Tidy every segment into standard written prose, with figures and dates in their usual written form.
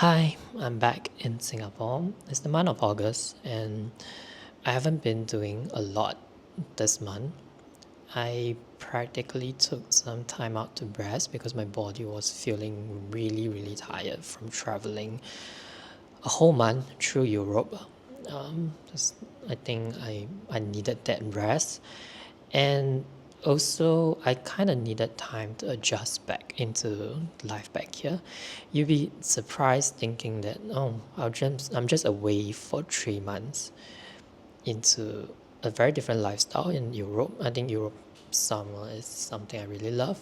Hi, I'm back in Singapore. It's the month of August, and I haven't been doing a lot this month. I practically took some time out to rest because my body was feeling really tired from traveling a whole month through Europe. Just, I think I needed that rest, and also I kind of needed time to adjust back into life back here. You'd be surprised thinking that I'm just away for 3 months into a very different lifestyle in Europe. I think Europe summer is something I really love.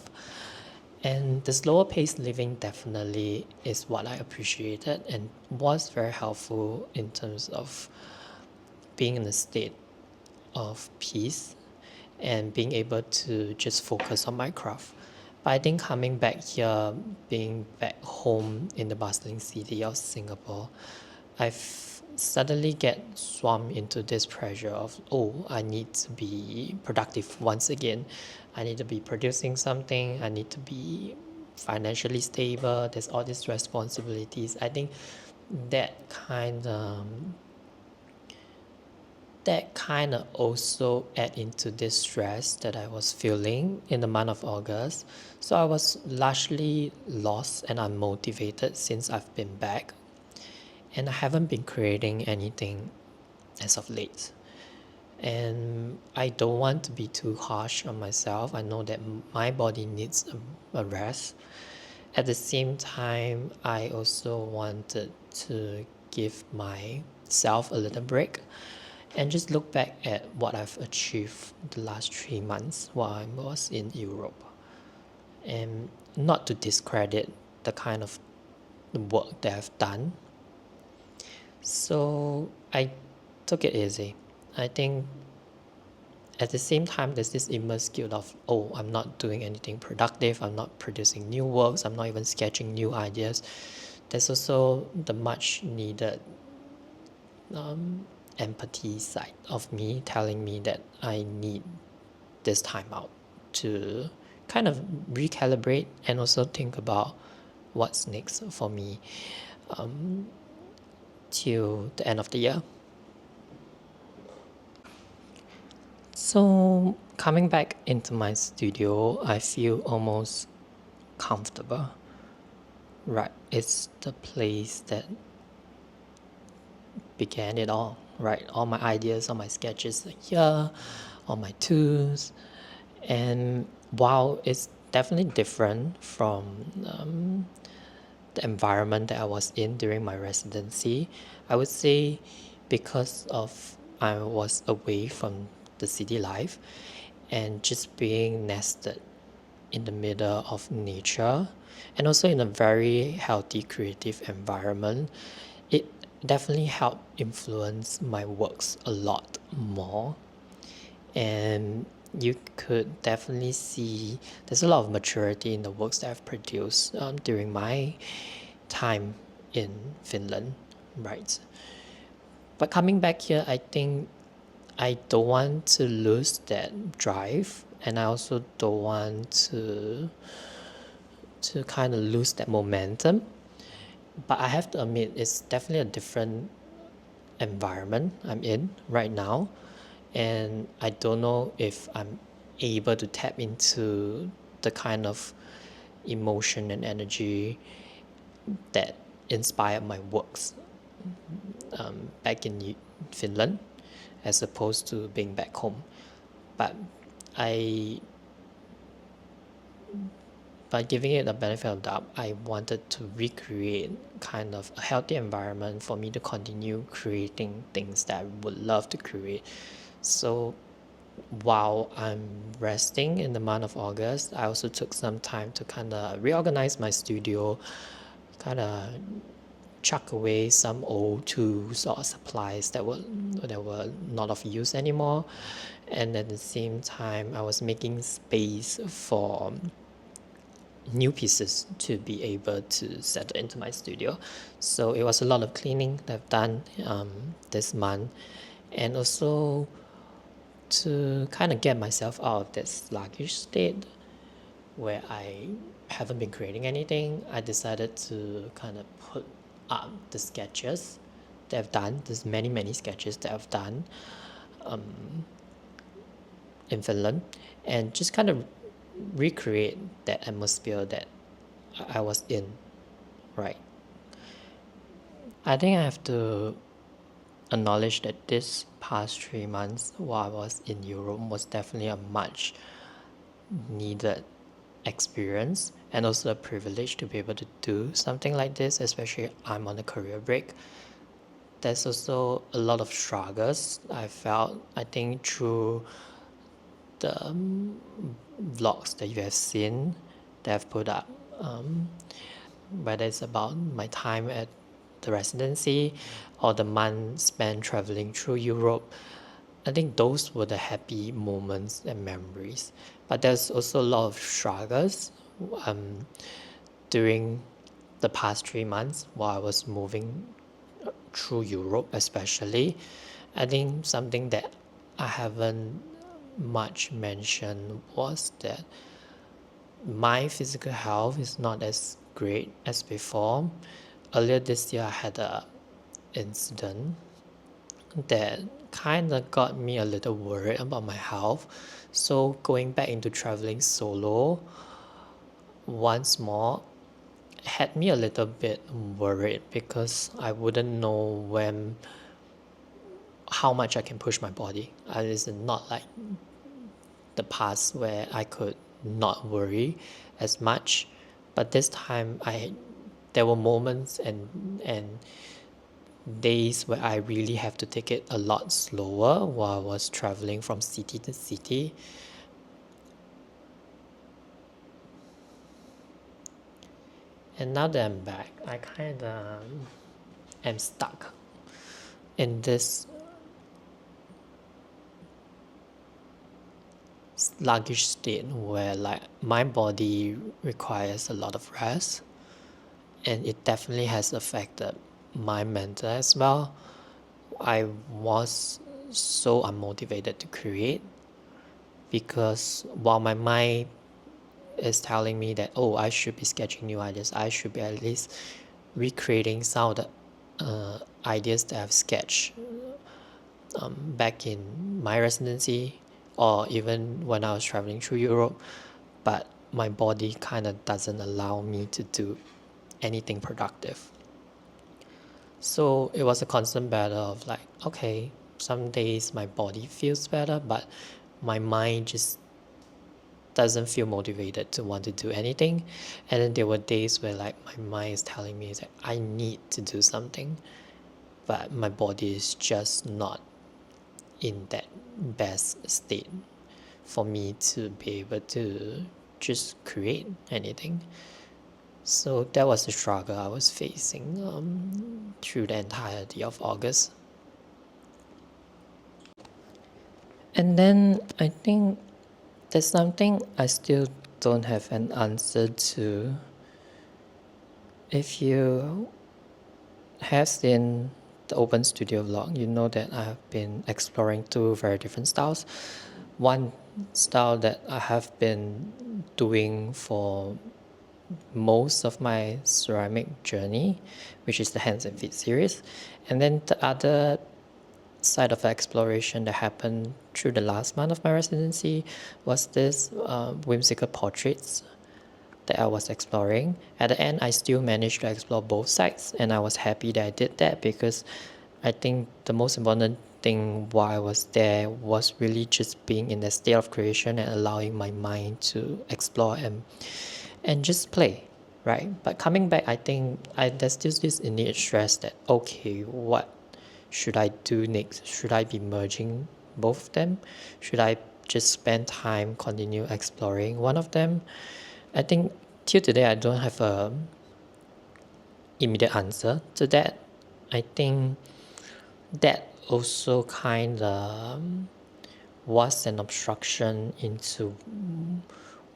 And the slower paced living definitely is what I appreciated and was very helpful in terms of being in a state of peace and being able to just focus on my craft. But I think coming back here, being back home in the bustling city of Singapore, I've suddenly get swamped into this pressure of, oh, I need to be productive once again. I need to be producing something. I need to be financially stable. There's all these responsibilities. I think that kind of also add into this stress that I was feeling in the month of August. So I was largely lost and unmotivated since I've been back, and I haven't been creating anything as of late. And I don't want to be too harsh on myself. I know that my body needs a rest. At the same time, I also wanted to give myself a little break and just look back at what I've achieved the last 3 months while I was in Europe, and not to discredit the kind of the work that I've done. So I took it easy. I think at the same time, there's this immense guilt of, oh, I'm not doing anything productive, I'm not producing new works, I'm not even sketching new ideas. There's also the much needed empathy side of me telling me that I need this time out to kind of recalibrate and also think about what's next for me till the end of the year. So coming back into my studio, I feel almost comfortable. Right, it's the place that began it all. Right, all my ideas, all my sketches are here, all my tools, and while it's definitely different from the environment that I was in during my residency, I would say because of I was away from the city life and just being nested in the middle of nature and also in a very healthy creative environment, it definitely helped influence my works a lot more. And you could definitely see there's a lot of maturity in the works that I've produced during my time in Finland, right? But coming back here, I think I don't want to lose that drive, and I also don't want to kind of lose that momentum. But I have to admit, it's definitely a different environment I'm in right now, and I don't know if I'm able to tap into the kind of emotion and energy that inspired my works back in Finland as opposed to being back home. But I, by giving it the benefit of doubt, I wanted to recreate kind of a healthy environment for me to continue creating things that I would love to create. So while I'm resting in the month of August, I also took some time to kind of reorganize my studio, kind of chuck away some old tools or supplies that were not of use anymore, and at the same time I was making space for new pieces to be able to settle into my studio. So it was a lot of cleaning that I've done this month, and also to kind of get myself out of that sluggish state where I haven't been creating anything. I decided to kind of put the sketches that I've done. There's many sketches that I've done in Finland, and just kind of recreate that atmosphere that I was in, right? I think I have to acknowledge that this past 3 months while I was in Europe was definitely a much needed experience and also a privilege to be able to do something like this, especially I'm on a career break. There's also a lot of struggles I felt, I think, through the vlogs that you have seen that I've put up, whether it's about my time at the residency or the month spent traveling through Europe. I think those were the happy moments and memories. But there's also a lot of struggles during the past 3 months while I was moving through Europe, especially. I think something that I haven't much mentioned was that my physical health is not as great as before. Earlier this year, I had a incident that kind of got me a little worried about my health. So going back into traveling solo once more had me a little bit worried because I wouldn't know when how much I can push my body. It's not like the past where I could not worry as much, but this time there were moments and days where I really have to take it a lot slower while I was traveling from city to city. And now that I'm back, I kind of am stuck in this sluggish state where like my body requires a lot of rest, and it definitely has affected my mental as well. I was so unmotivated to create because while my mind is telling me that, oh, I should be sketching new ideas, I should be at least recreating some of the ideas that I've sketched back in my residency or even when I was traveling through Europe, but my body kind of doesn't allow me to do anything productive. So it was a constant battle of like, okay, some days my body feels better, but my mind just doesn't feel motivated to want to do anything. And then there were days where like my mind is telling me that I need to do something, but my body is just not in that best state for me to be able to just create anything. So that was the struggle I was facing through the entirety of August. And then I think there's something I still don't have an answer to. If you have seen the Open Studio vlog, you know that I have been exploring two very different styles. One style that I have been doing for most of my ceramic journey, which is the Hands and Feet series. And then the other side of exploration that happened through the last month of my residency was this whimsical portraits that I was exploring. At the end, I still managed to explore both sides, and I was happy that I did that because I think the most important thing while I was there was really just being in the state of creation and allowing my mind to explore and just play, right? But coming back, I think there's still this innate stress that, okay, what should I do next? Should I be merging both of them? Should I just spend time continue exploring one of them? I think till today I don't have a immediate answer to that. I think that also kind of was an obstruction into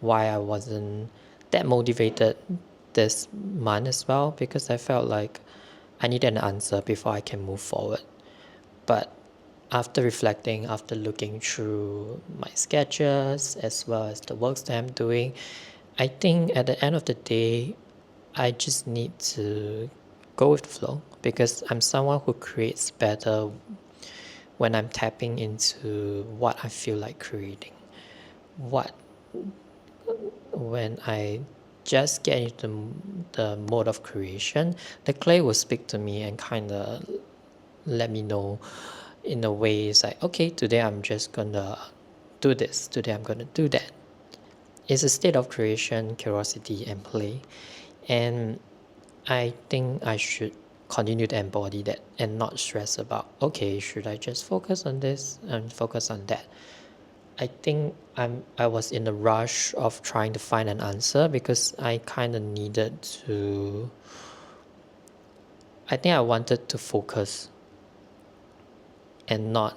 why I wasn't that motivated this month as well, because I felt like I needed an answer before I can move forward. But after reflecting, after looking through my sketches as well as the works that I'm doing, I think at the end of the day, I just need to go with the flow, because I'm someone who creates better when I'm tapping into what I feel like creating. What When I just get into the mode of creation, the clay will speak to me and kind of let me know in a way. It's like, okay, today I'm just gonna do this, today I'm gonna do that. It's a state of creation, curiosity, and play. And I think I should continue to embody that and not stress about, okay, should I just focus on this and focus on that? I think I was in a rush of trying to find an answer, because I kind of needed to, I think I wanted to focus and not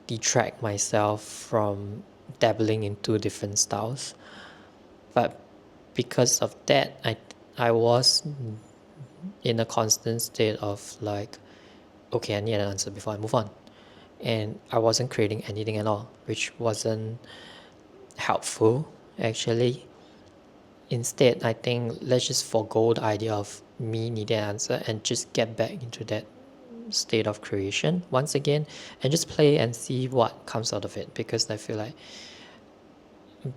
detract myself from dabbling in two different styles. But because of that, I was in a constant state of like, okay, I need an answer before I move on. And I wasn't creating anything at all, which wasn't helpful actually. Instead, I think let's just forego the idea of me needing an answer and just get back into that state of creation once again, and just play and see what comes out of it. Because I feel like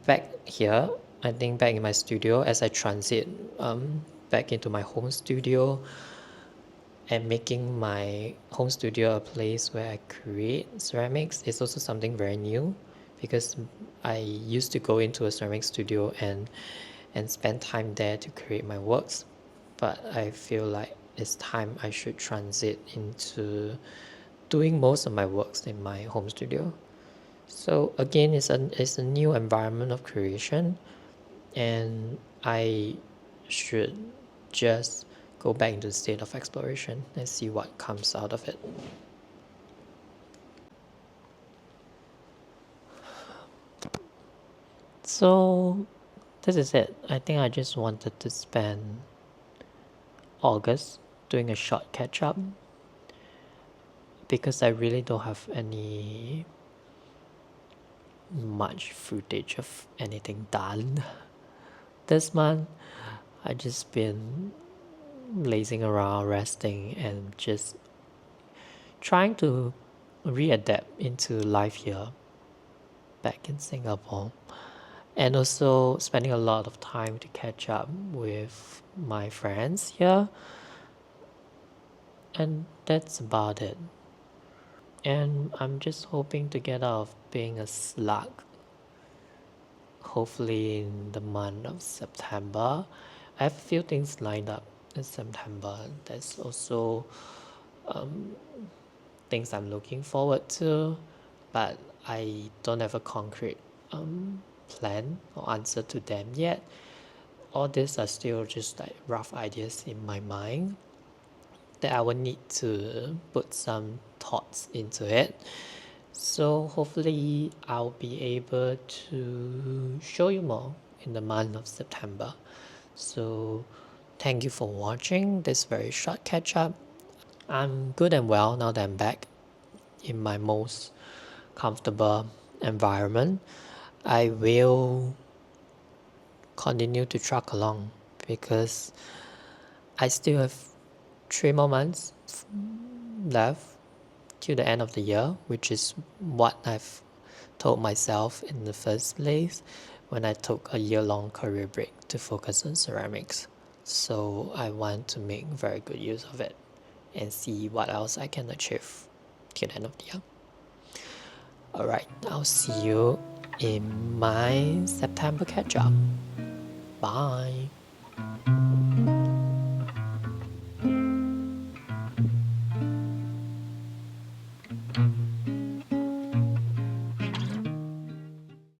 back here, I think back in my studio, as I transit back into my home studio and making my home studio a place where I create ceramics, is also something very new, because I used to go into a ceramic studio and spend time there to create my works. But I feel like it's time I should transit into doing most of my works in my home studio. So again, it's a new environment of creation, and I should just go back into the state of exploration and see what comes out of it. So this is it. I think I just wanted to spend August doing a short catch up, because I really don't have any much footage of anything done this month. I just been lazing around, resting, and just trying to readapt into life here back in Singapore, and also spending a lot of time to catch up with my friends here. And that's about it. And I'm just hoping to get out of being a slug, hopefully in the month of September. I have a few things lined up in September. There's also things I'm looking forward to, but I don't have a concrete plan or answer to them yet. All these are still just like rough ideas in my mind that I will need to put some thoughts into it. So hopefully I'll be able to show you more in the month of September. So thank you for watching this very short catch up. I'm good and well now that I'm back in my most comfortable environment. I will continue to truck along, because I still have 3 more months left till the end of the year, which is what I've told myself in the first place when I took a year-long career break to focus on ceramics. So I want to make very good use of it and see what else I can achieve till the end of the year. Alright, I'll see you in my September catch up. Bye.